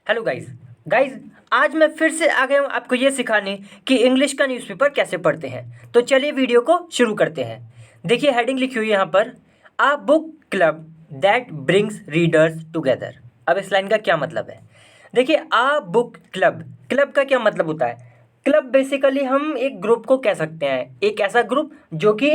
Hello guys. Guys, आज मैं फिर से आ गया हूँ आपको ये सिखाने कि इंग्लिश का न्यूज़पेपर कैसे पढ़ते हैं। तो चलिए वीडियो को शुरू करते हैं। देखिए हेडिंग लिखी हुई है यहाँ पर, a book club that brings readers together. अब इस लाइन का क्या मतलब है? देखिए, आ बुक क्लब, क्लब का क्या मतलब होता है? क्लब बेसिकली हम एक ग्रुप को कह सकते हैं, एक ऐसा ग्रुप जो कि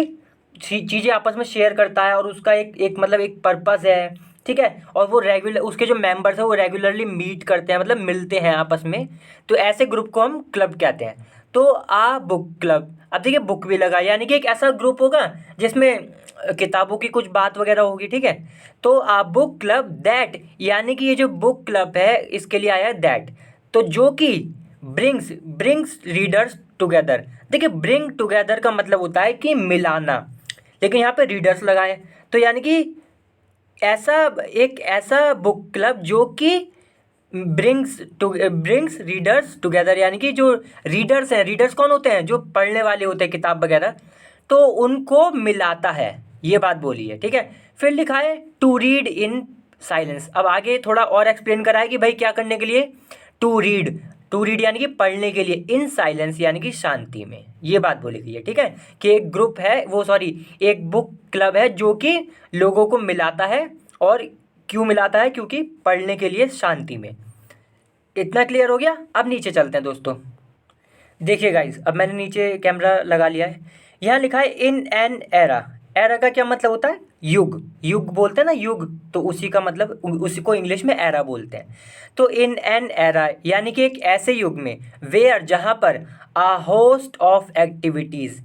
चीज़ें आपस में शेयर करता है और उसका एक एक मतलब एक पर्पस है। ठीक है, और वो रेगुलर उसके जो मेंबर्स हैं वो रेगुलरली मीट करते हैं, मतलब मिलते हैं आपस में। तो ऐसे ग्रुप को हम क्लब कहते हैं। तो आ बुक क्लब, अब देखिए बुक भी लगा, यानी कि एक ऐसा ग्रुप होगा जिसमें किताबों की कुछ बात वगैरह होगी। ठीक है, तो आ बुक क्लब दैट, यानी कि ये जो बुक क्लब है इसके लिए आया है दैट। तो जो कि ब्रिंग्स ब्रिंग्स रीडर्स टुगेदर। देखिए, ब्रिंग टुगेदर का मतलब होता है कि मिलाना, लेकिन यहाँ पे रीडर्स लगाए, तो यानी कि ऐसा एक ऐसा बुक क्लब जो कि ब्रिंग्स रीडर्स टुगेदर, यानी कि जो रीडर्स हैं, रीडर्स कौन होते हैं? जो पढ़ने वाले होते हैं किताब वगैरह, तो उनको मिलाता है। ये बात बोली है। ठीक है, फिर लिखा है टू रीड इन साइलेंस। अब आगे थोड़ा और एक्सप्लेन करा है कि भाई क्या करने के लिए। टू रीड, टू रीड यानी कि पढ़ने के लिए, इन साइलेंस यानी कि शांति में। ये बात बोली गई है। ठीक है, कि एक ग्रुप है, वो सॉरी एक बुक क्लब है जो कि लोगों को मिलाता है। और क्यों मिलाता है? क्योंकि पढ़ने के लिए शांति में। इतना क्लियर हो गया? अब नीचे चलते हैं दोस्तों। देखिए गाइस, अब मैंने नीचे कैमरा लगा लिया है। यहाँ लिखा है इन एन एरा। एरा का क्या मतलब होता है? युग, युग बोलते हैं ना, युग। तो उसी का मतलब, उसी को इंग्लिश में एरा बोलते हैं। तो इन एन एरा यानी कि एक ऐसे युग में, वेयर जहाँ पर आ होस्ट ऑफ एक्टिविटीज़।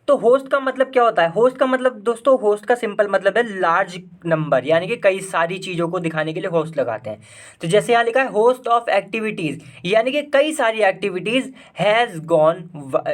तो होस्ट का मतलब क्या होता है? होस्ट का मतलब दोस्तों, होस्ट का सिंपल मतलब है लार्ज नंबर, यानी कि कई सारी चीज़ों को दिखाने के लिए होस्ट लगाते हैं। तो जैसे यहाँ लिखा है होस्ट ऑफ एक्टिविटीज़, यानी कि कई सारी activities has gone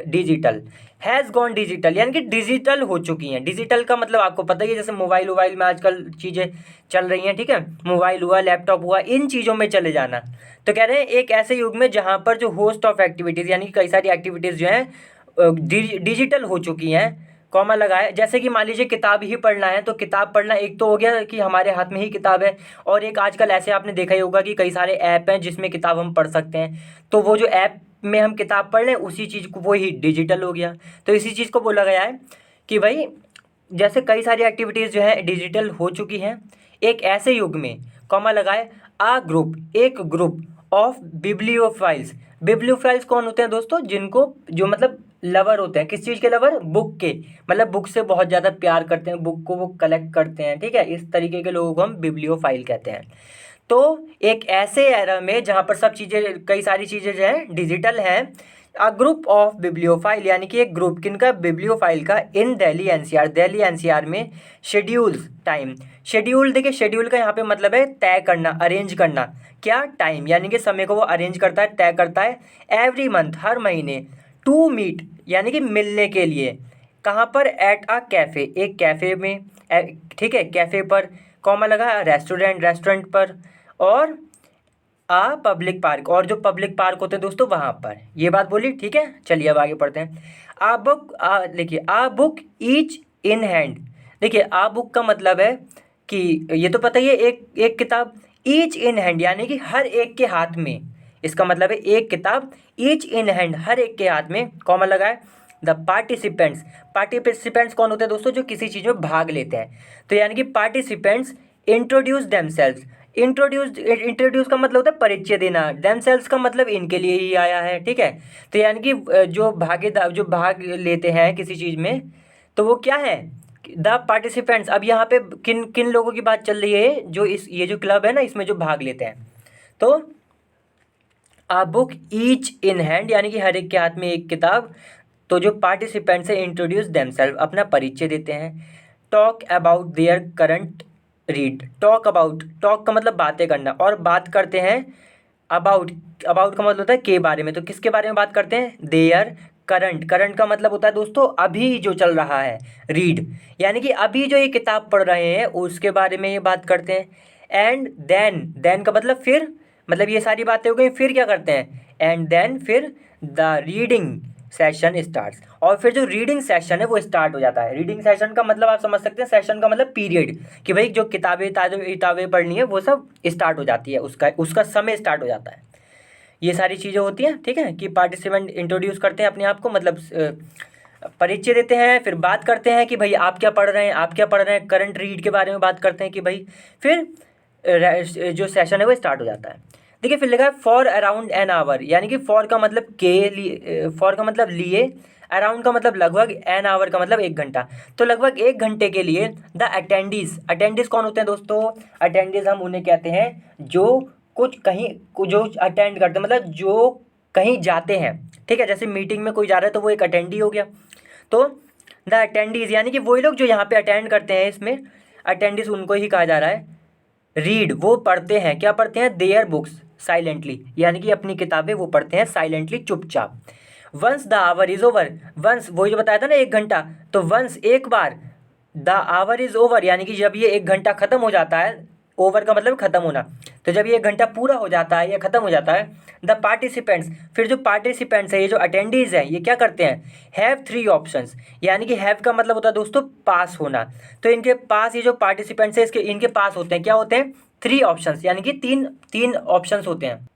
digital. Has gone digital यानी कि डिजिटल हो चुकी हैं। डिजिटल का मतलब आपको पता ही है, जैसे मोबाइल वोबाइल में आजकल चीज़ें चल रही हैं। ठीक है, मोबाइल हुआ, लैपटॉप हुआ, इन चीज़ों में चले जाना। तो कह रहे हैं एक ऐसे युग में जहाँ पर जो होस्ट ऑफ एक्टिविटीज़, यानी कि कई सारी एक्टिविटीज़ जो हैं डिजिटल हो चुकी हैं। कॉमा लगाए, जैसे कि मान लीजिए किताब ही पढ़ना है, तो किताब पढ़ना एक तो हो गया कि हमारे हाथ में ही किताब है, और एक आजकल ऐसे आपने देखा ही होगा कि कई सारे ऐप हैं जिसमें किताब हम पढ़ सकते हैं। तो वो जो ऐप में हम किताब पढ़ लें, उसी चीज़ को, वो ही डिजिटल हो गया। तो इसी चीज़ को बोला गया है कि भाई जैसे कई सारी एक्टिविटीज़ जो है डिजिटल हो चुकी हैं एक ऐसे युग में, कॉमा लगाए, आ ग्रुप, एक ग्रुप ऑफ बिब्लियोफाइल्स। बिब्लियोफाइल्स कौन होते हैं दोस्तों? जिनको, जो मतलब लवर होते हैं, किस चीज़ के लवर? बुक के, मतलब बुक से बहुत ज़्यादा प्यार करते हैं, बुक को वो कलेक्ट करते हैं। ठीक है, इस तरीके के लोगों को हम बिब्लियोफाइल कहते हैं। तो एक ऐसे एरा में जहाँ पर सब चीज़ें, कई सारी चीज़ें जो हैं डिजिटल हैं, अ ग्रुप ऑफ बिब्लियोफाइल, यानी कि एक ग्रुप किनका? बिब्लियोफाइल का, इन दिल्ली एनसीआर, दिल्ली एनसीआर में शेड्यूल्स टाइम। शेड्यूल, देखिए शेड्यूल का यहाँ पे मतलब है तय करना, अरेंज करना। क्या? टाइम, यानी कि समय को वो अरेंज करता है, तय करता है। एवरी मंथ, हर महीने। टू मीट, यानी कि मिलने के लिए। कहाँ पर? एट अ कैफ़े, एक कैफ़े में। ठीक है, कैफ़े पर, कॉमा लगा, रेस्टोरेंट, रेस्टोरेंट पर। और आ पब्लिक पार्क, और जो पब्लिक पार्क होते हैं दोस्तों वहाँ पर। ये बात बोली। ठीक है, चलिए अब आगे पढ़ते हैं। आ बुक, आ देखिए, आ बुक ईच इन हैंड। देखिए, आ बुक का मतलब है कि ये तो पता ही है, एक एक किताब। ईच इन हैंड यानी कि हर एक के हाथ में। इसका मतलब है एक किताब, ईच इन हैंड, हर एक के हाथ में, कॉमा लगाए। द पार्टिसिपेंट्स, पार्टिसिपेंट्स कौन होते हैं दोस्तों? जो किसी चीज़ में भाग लेते हैं। तो यानी कि पार्टिसिपेंट्स इंट्रोड्यूस देमसेल्व्स। इंट्रोड्यूस का मतलब होता है परिचय देना, देमसेल्व्स का मतलब इनके लिए ही आया है। ठीक है, तो यानी कि जो भागीदार, जो भाग लेते हैं किसी चीज़ में, तो वो क्या है? The participants. अब यहाँ पे किन किन लोगों की बात चल रही है? जो इस, ये जो क्लब है ना, इसमें जो भाग लेते हैं। तो आ बुक ईच इन हैंड, यानी कि हर एक के हाथ में एक किताब। तो जो पार्टिसिपेंट्स है इंट्रोड्यूस देमसेल्फ, अपना परिचय देते हैं। Talk about their current read, talk about, talk का मतलब बातें करना, और बात करते हैं अबाउट। अबाउट का मतलब होता है के बारे में, तो किसके बारे में बात करते हैं? Their current. करंट का मतलब होता है दोस्तों अभी जो चल रहा है, रीड, यानी कि अभी जो ये किताब पढ़ रहे हैं उसके बारे में ये बात करते हैं। एंड देन, देन का मतलब फिर, मतलब ये सारी बातें हो गई, फिर क्या करते हैं? एंड देन फिर द रीडिंग सेशन स्टार्ट्स। और फिर जो रीडिंग सेशन है वो स्टार्ट हो जाता है। रीडिंग सेशन का मतलब आप समझ सकते हैं, सेशन का मतलब पीरियड, कि भाई जो किताबें पढ़नी है वो सब स्टार्ट हो जाती है, उसका समय स्टार्ट हो जाता है। ये सारी चीज़ें होती हैं, ठीक है, कि पार्टिसिपेंट इंट्रोड्यूस करते हैं अपने आप को, मतलब परिचय देते हैं, फिर बात करते हैं कि भाई आप क्या पढ़ रहे हैं, आप क्या पढ़ रहे हैं, करंट रीड के बारे में बात करते हैं कि भाई, फिर जो सेशन है वो स्टार्ट हो जाता है। देखिए फिर लिखा है फॉर अराउंड एन आवर, यानी कि फॉर का मतलब के लिए, फॉर का मतलब लिए, अराउंड का मतलब लगभग, एन आवर का मतलब 1 घंटा। तो लगभग 1 घंटे के लिए द अटेंडीज कौन होते हैं दोस्तों? अटेंडीज हम उन्हें कहते हैं जो कुछ कहीं जो अटेंड करते हैं, मतलब जो कहीं जाते हैं, ठीक है। जैसे मीटिंग में कोई जा रहा है तो वो एक अटेंडी हो गया। तो द अटेंडीज यानी कि वही लोग जो यहाँ पे अटेंड करते हैं, इसमें अटेंडीज उनको ही कहा जा रहा है। रीड वो पढ़ते हैं, क्या पढ़ते हैं? देयर बुक्स साइलेंटली, यानी कि अपनी किताबें वो पढ़ते हैं साइलेंटली, चुपचाप। Once the hour is over, once वही जो बताया था ना 1 घंटा, तो वंस एक बार, द आवर इज ओवर यानी कि जब ये 1 घंटा खत्म हो जाता है, ओवर का मतलब खत्म होना, तो जब ये 1 घंटा पूरा हो जाता है या खत्म हो जाता है, द पार्टिसिपेंट्स, फिर जो पार्टिसिपेंट्स है, ये जो अटेंडीज हैं, ये क्या करते हैं? हैव 3 ऑप्शंस, यानी कि हैव का मतलब होता है दोस्तों पास होना। तो इनके पास, ये जो पार्टिसिपेंट्स है, इनके पास होते हैं, क्या होते हैं? 3 ऑप्शंस, यानी कि तीन ऑप्शंस होते हैं।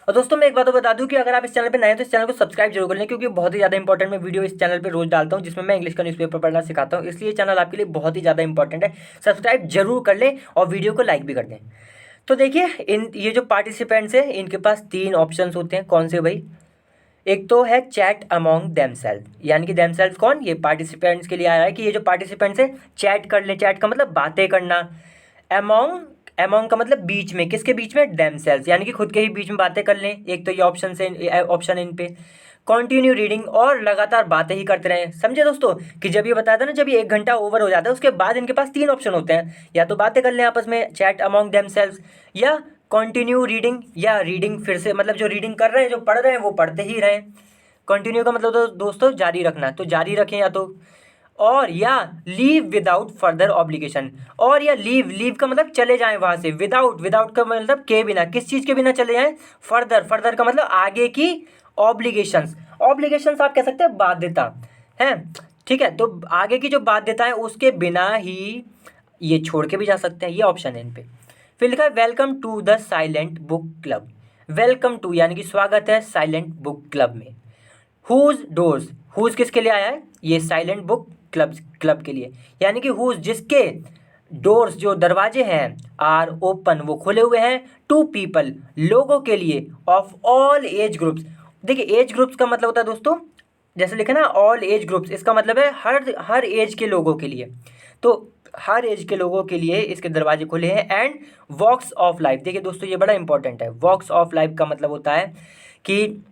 और दोस्तों मैं एक बात तो बता दूं कि अगर आप इस चैनल पे नए हैं तो इस चैनल को सब्सक्राइब जरूर कर लें, क्योंकि बहुत ही ज़्यादा इंपॉर्टेंट मैं वीडियो इस चैनल पे रोज डालता हूं, जिसमें मैं इंग्लिश का न्यूज़पेपर पढ़ना सिखाता हूं, इसलिए चैनल आपके लिए बहुत ही ज़्यादा इंपॉर्टेंट है। सब्सक्राइब जरूर कर लें और वीडियो को लाइक भी कर दें। तो देखिए ये जो पार्टिसिपेंट्स हैं, इनके पास 3 ऑप्शंस होते हैं। कौन से भाई? एक तो है चैट अमॉन्ग देमसेल्फ, यानी कि देमसेल्फ कौन? ये पार्टिसिपेंट्स के लिए आया है कि ये जो पार्टिसिपेंट्स है चैट कर ले। चैट का मतलब बातें करना। अमॉन्ग, अमॉन्ग का मतलब बीच में, किसके बीच में? देमसेल्फ, यानी कि खुद के ही बीच में बातें कर लें। एक तो ये ऑप्शन इन पे। कंटिन्यू रीडिंग, और लगातार बातें ही करते रहें। समझे दोस्तों कि जब ये बताया था ना, जब ये 1 घंटा ओवर हो जाता है उसके बाद इनके पास 3 ऑप्शन होते हैं, या तो बातें कर लें आपस में, चैट अमॉन्ग देमसेल्फ, या कंटिन्यू रीडिंग, या रीडिंग फिर से, मतलब जो रीडिंग कर रहे हैं, जो पढ़ रहे हैं वो पढ़ते ही रहें। कंटिन्यू का मतलब तो दोस्तों जारी रखना, तो जारी रखें, या तो, और या लीव विदाउट फर्दर ऑब्लिगेशन, और या लीव का मतलब चले जाएं वहाँ से, विदाउट का मतलब के बिना, किस चीज़ के बिना चले जाएं? फर्दर का मतलब आगे की, ऑब्लिगेशंस आप कह सकते हैं बाध्यता है, ठीक है। तो आगे की जो बाध्यता है उसके बिना ही ये छोड़ के भी जा सकते हैं, ये ऑप्शन है इन पे। फिर लिखा है welcome to the silent book club. Welcome to यानी कि स्वागत है साइलेंट बुक क्लब में। हुज डोर्स, हुज किसके लिए आया है? ये साइलेंट बुक क्लब के लिए, यानी कि हुज जिसके डोर्स जो दरवाजे हैं, आर ओपन वो खुले हुए हैं, टू पीपल लोगों के लिए, ऑफ ऑल एज ग्रुप्स। देखिए एज ग्रुप्स का मतलब होता है दोस्तों, जैसे लिखा ना ऑल एज ग्रुप्स, इसका मतलब है हर एज के लोगों के लिए। तो हर एज के लोगों के लिए इसके दरवाजे खुले हैं। एंड वॉक्स ऑफ लाइफ, देखिए दोस्तों ये बड़ा इंपॉर्टेंट है। वॉक्स ऑफ लाइफ का मतलब होता है कि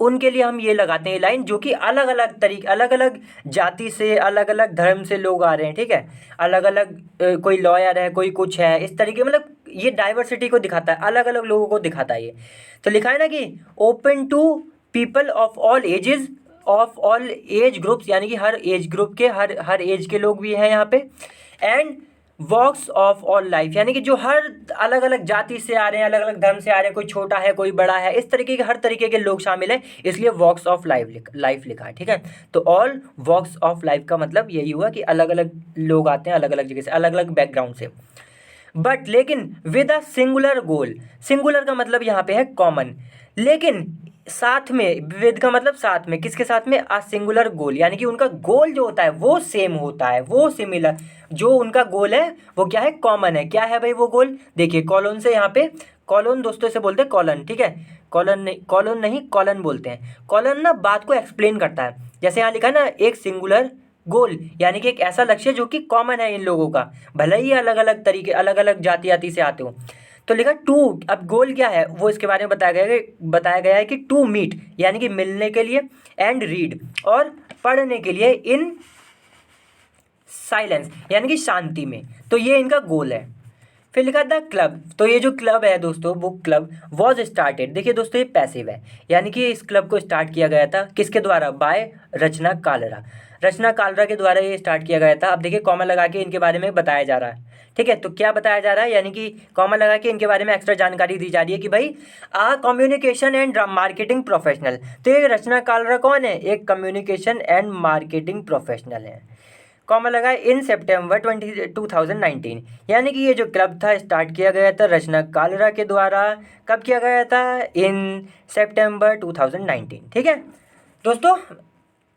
उनके लिए हम ये लगाते हैं लाइन, जो कि अलग अलग तरीके, अलग अलग जाति से, अलग अलग धर्म से लोग आ रहे हैं, ठीक है। अलग अलग कोई लॉयर है, कोई कुछ है, इस तरीके, मतलब ये डाइवर्सिटी को दिखाता है, अलग अलग लोगों को दिखाता है ये। तो लिखा है ना कि open to people of all ages, of all age groups, यानी कि हर एज ग्रुप के, हर एज के लोग भी हैं यहाँ पे। And walks of all life, यानी कि जो हर अलग अलग जाति से आ रहे हैं, अलग अलग धर्म से आ रहे हैं, कोई छोटा है कोई बड़ा है, इस तरीके के हर तरीके के लोग शामिल हैं, इसलिए वॉक्स ऑफ लाइफ लिखा है, ठीक है। तो ऑल वॉक्स ऑफ लाइफ का मतलब यही हुआ कि अलग अलग लोग आते हैं, अलग अलग जगह से, अलग अलग बैकग्राउंड से। बट लेकिन with a singular goal, singular का मतलब यहाँ पे है कॉमन, लेकिन साथ में, विद का मतलब साथ में, किसके साथ में? अ सिंगुलर गोल, यानी कि उनका गोल जो होता है वो सेम होता है, वो सिमिलर, जो उनका गोल है वो क्या है? कॉमन है। क्या है भाई वो गोल? देखिए कॉलोन से, यहाँ पे कॉलोन दोस्तों से बोलते हैं कॉलन, ठीक है। कॉलोन नहीं कॉलन बोलते हैं। कॉलन ना बात को एक्सप्लेन करता है, जैसे यहाँ लिखा है ना एक सिंगुलर गोल, यानी कि एक ऐसा लक्ष्य जो कि कॉमन है इन लोगों का, भले ही अलग अलग तरीके, अलग अलग जाति से आते हो। तो लिखा टू, अब गोल क्या है वो इसके बारे में बताया गया है कि टू मीट, यानी कि मिलने के लिए, एंड रीड और पढ़ने के लिए, इन साइलेंस यानी कि शांति में। तो ये इनका गोल है। फिर लिखा द क्लब, तो ये जो क्लब है दोस्तों, बुक क्लब, वॉज स्टार्टेड, देखिए दोस्तों ये पैसिव है, यानी कि इस क्लब को स्टार्ट किया गया था किसके द्वारा? बाय रचना कालरा। रचना कालरा के द्वारा ये स्टार्ट किया गया था। अब देखिए कॉमा लगा के इनके बारे में बताया जा रहा है, ठीक है। तो क्या बताया जा रहा है, यानी कि कॉमा लगा के इनके बारे में एक्स्ट्रा जानकारी दी जा रही है कि भाई कम्युनिकेशन एंड मार्केटिंग प्रोफेशनल। तो ये रचना कालरा कौन है, एक कम्युनिकेशन एंड मार्केटिंग प्रोफेशनल है। कॉमा लगा इन सितंबर 2019, यानी कि ये जो क्लब था स्टार्ट किया गया था रचना कालरा के द्वारा। कब किया गया था, इन सितंबर 2019, ठीक है दोस्तों।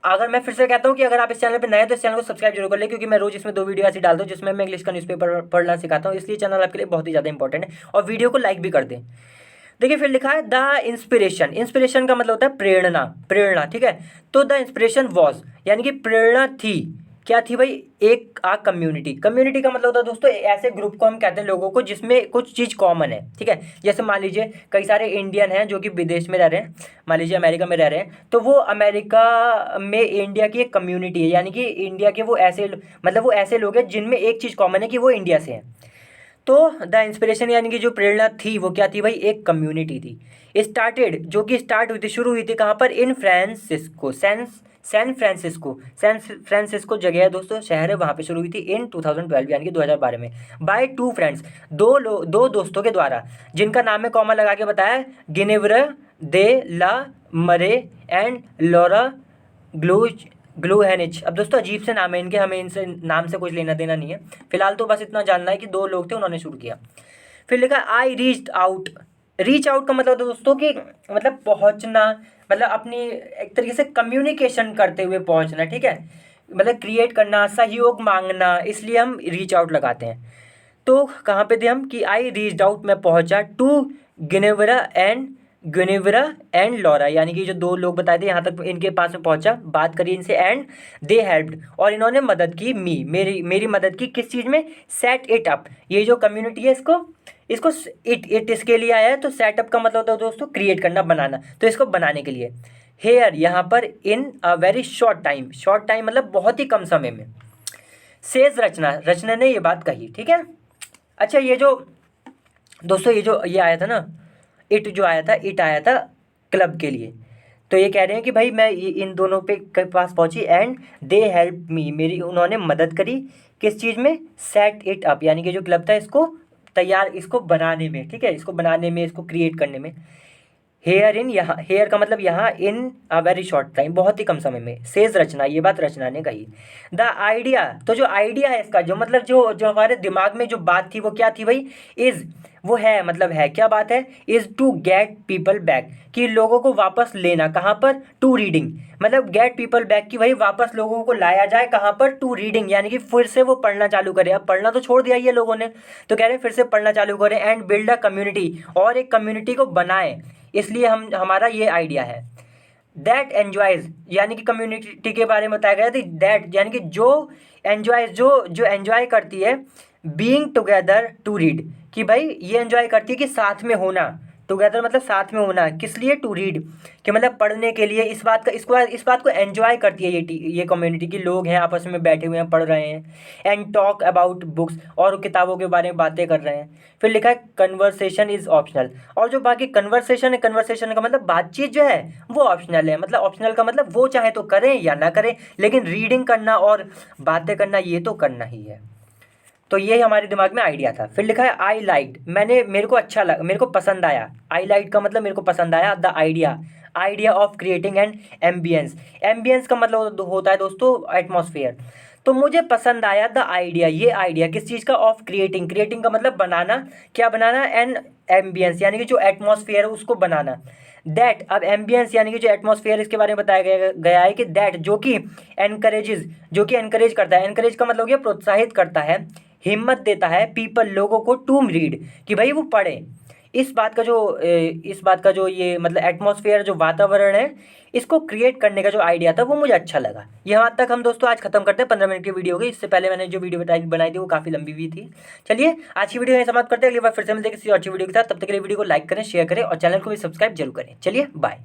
अगर मैं फिर से कहता हूँ कि अगर आप इस चैनल पर नए हैं तो इस चैनल को सब्सक्राइब जरूर कर लें, क्योंकि मैं रोज इसमें 2 वीडियो ऐसी डालता हूँ जिसमें मैं इंग्लिश का न्यूज़पेपर पढ़ना सिखाता हूँ, इसलिए चैनल आपके लिए बहुत ही ज़्यादा इंपॉर्टेंट है। और वीडियो को लाइक भी कर दें। देखिए फिर लिखा है द इंस्पिरेशन। इंस्पिरेशन का मतलब होता है प्रेरणा, प्रेरणा, ठीक है। तो द इंस्पिरेशन वॉज, यानी कि प्रेरणा थी, क्या थी भाई, एक कम्युनिटी। कम्युनिटी का मतलब होता है दोस्तों ऐसे ग्रुप को हम कहते हैं लोगों को जिसमें कुछ चीज़ कॉमन है, ठीक है। जैसे मान लीजिए कई सारे इंडियन हैं जो कि विदेश में रह रहे हैं, मान लीजिए अमेरिका में रह रहे हैं, तो वो अमेरिका में इंडिया की एक कम्युनिटी है, यानी कि इंडिया के वो ऐसे मतलब वो ऐसे लोग हैं जिनमें एक चीज़ कॉमन है कि वो इंडिया से हैं। तो द इंस्पिरेशन यानी कि जो प्रेरणा थी वो क्या थी भाई, एक कम्युनिटी थी। स्टार्टेड, जो कि स्टार्ट हुई थी, शुरू हुई थी कहाँ पर, इन फ्रांसिस्को, सैन फ्रांसिस्को जगह है दोस्तों, शहर है, वहाँ पे शुरू हुई थी इन 2012 यानी कि 2012 में। बाय 2 फ्रेंड्स, दो दोस्तों के द्वारा, जिनका नाम है कॉमा लगा के बताया, गिनेव्रे दे ला मरे एंड लॉरा ग्लूहेनिच। अब दोस्तों अजीब से नाम है इनके, हमें इनसे नाम से कुछ लेना देना नहीं है फिलहाल, तो बस इतना जानना है कि 2 लोग थे, उन्होंने शुरू किया। फिर लिखा I reached out. Reach out का मतलब दोस्तों कि मतलब पहुंचना, मतलब अपनी एक तरीके से कम्युनिकेशन करते हुए पहुंचना, ठीक है, मतलब क्रिएट करना, सहयोग मांगना, इसलिए हम रीच आउट लगाते हैं। तो कहाँ पे थे हम कि आई रीच्ड आउट, मैं पहुंचा, टू गिनेवरा एंड लॉरा, यानी कि जो 2 लोग बताए थे यहाँ तक इनके पास में पहुंचा, बात करी इनसे, एंड दे हेल्प्ड, और इन्होंने मदद की, मेरी मदद की, किस चीज़ में, सेट इट अप। ये जो कम्युनिटी है इसको इट इसके लिए आया है, तो सेटअप का मतलब होता है दोस्तों क्रिएट करना, बनाना, तो इसको बनाने के लिए। हेयर यहाँ पर इन अ वेरी शॉर्ट टाइम मतलब बहुत ही कम समय में, सेज रचना ने ये बात कही, ठीक है। अच्छा ये जो दोस्तों ये आया था ना, इट आया था क्लब के लिए। तो ये कह रहे हैं कि भाई मैं इन दोनों के पास पहुंची, एंड दे हेल्प मी, उन्होंने मदद करी, किस चीज़ में, सेट इट अप, यानी कि जो क्लब था इसको बनाने में, ठीक है, इसको बनाने में, इसको क्रिएट करने में। हेयर का मतलब यहाँ, इन अ वेरी शॉर्ट टाइम, बहुत ही कम समय में, सेज रचना, ये बात रचना ने कही। द आइडिया, तो जो आइडिया है इसका, जो मतलब जो हमारे दिमाग में जो बात थी वो क्या थी भाई, इज, वो है, मतलब है, क्या बात है, is to get people back, कि लोगों को वापस लेना, कहाँ पर, टू रीडिंग, मतलब गेट पीपल बैक, कि भाई वापस लोगों को लाया जाए, कहाँ पर, टू रीडिंग, यानी कि फिर से वो पढ़ना चालू करें। अब पढ़ना तो छोड़ दिया ये लोगों ने, तो कह रहे हैं फिर से पढ़ना चालू करें, एंड बिल्ड अ कम्युनिटी, और एक कम्युनिटी को बनाए, इसलिए हमारा ये आइडिया है। दैट एन्जॉयज, यानी कि कम्युनिटी के बारे में बताया गया था, दैट यानी कि जो एन्जॉयज, जो एन्जॉय करती है, बीइंग टुगेदर टू रीड, कि भाई ये एन्जॉय करती है कि साथ में होना, टुगेदर मतलब साथ में होना, किस लिए, टू रीड, कि मतलब पढ़ने के लिए, इस बात को एन्जॉय करती है ये कम्युनिटी की, लोग हैं आपस में बैठे हुए हैं, पढ़ रहे हैं, एंड टॉक अबाउट बुक्स, और किताबों के बारे में बातें कर रहे हैं। फिर लिखा है कन्वर्सेशन इज़ ऑप्शनल, और जो बाकी कन्वर्सेशन का मतलब बातचीत जो है वो ऑप्शनल है, मतलब ऑप्शनल का मतलब वो चाहे तो करें या ना करें, लेकिन रीडिंग करना और बातें करना ये तो करना ही है। तो ये हमारे दिमाग में आइडिया था। फिर लिखा है आई लाइक्ड, मेरे को अच्छा लगा, मेरे को पसंद आया, आई लाइक का मतलब मेरे को पसंद आया, the idea of creating an ambience का मतलब होता है दोस्तों एटमॉस्फेयर। तो मुझे पसंद आया द आइडिया, ये आइडिया किस चीज़ का, ऑफ क्रिएटिंग का मतलब बनाना, क्या बनाना, एन एम्बियंस यानी कि जो एटमॉस्फेयर है उसको बनाना। दैट, अब एम्बियंस यानी कि जो एटमॉस्फेयर, इसके बारे में बताया गया है कि दैट, जो कि एनकरेज करता है, एनकरेज का मतलब हो गया प्रोत्साहित करता है, हिम्मत देता है, पीपल लोगों को, टू रीड, कि भाई वो पढ़ें। इस बात का जो ये मतलब एटमॉस्फेयर, जो वातावरण है, इसको क्रिएट करने का जो आइडिया था वो मुझे अच्छा लगा। यहाँ तक हम दोस्तों आज खत्म करते हैं, 15 मिनट की वीडियो होगी। इससे पहले मैंने जो वीडियो बनाई थी वो काफ़ी लंबी भी थी। चलिए आज की वीडियो यहीं समाप्त करते हैं, अगली बार फिर से मिलते हैं किसी अच्छी वीडियो के साथ। तब तक के लिए वीडियो को लाइक करें, शेयर करें और चैनल को भी सब्सक्राइब जरूर करें। चलिए बाय।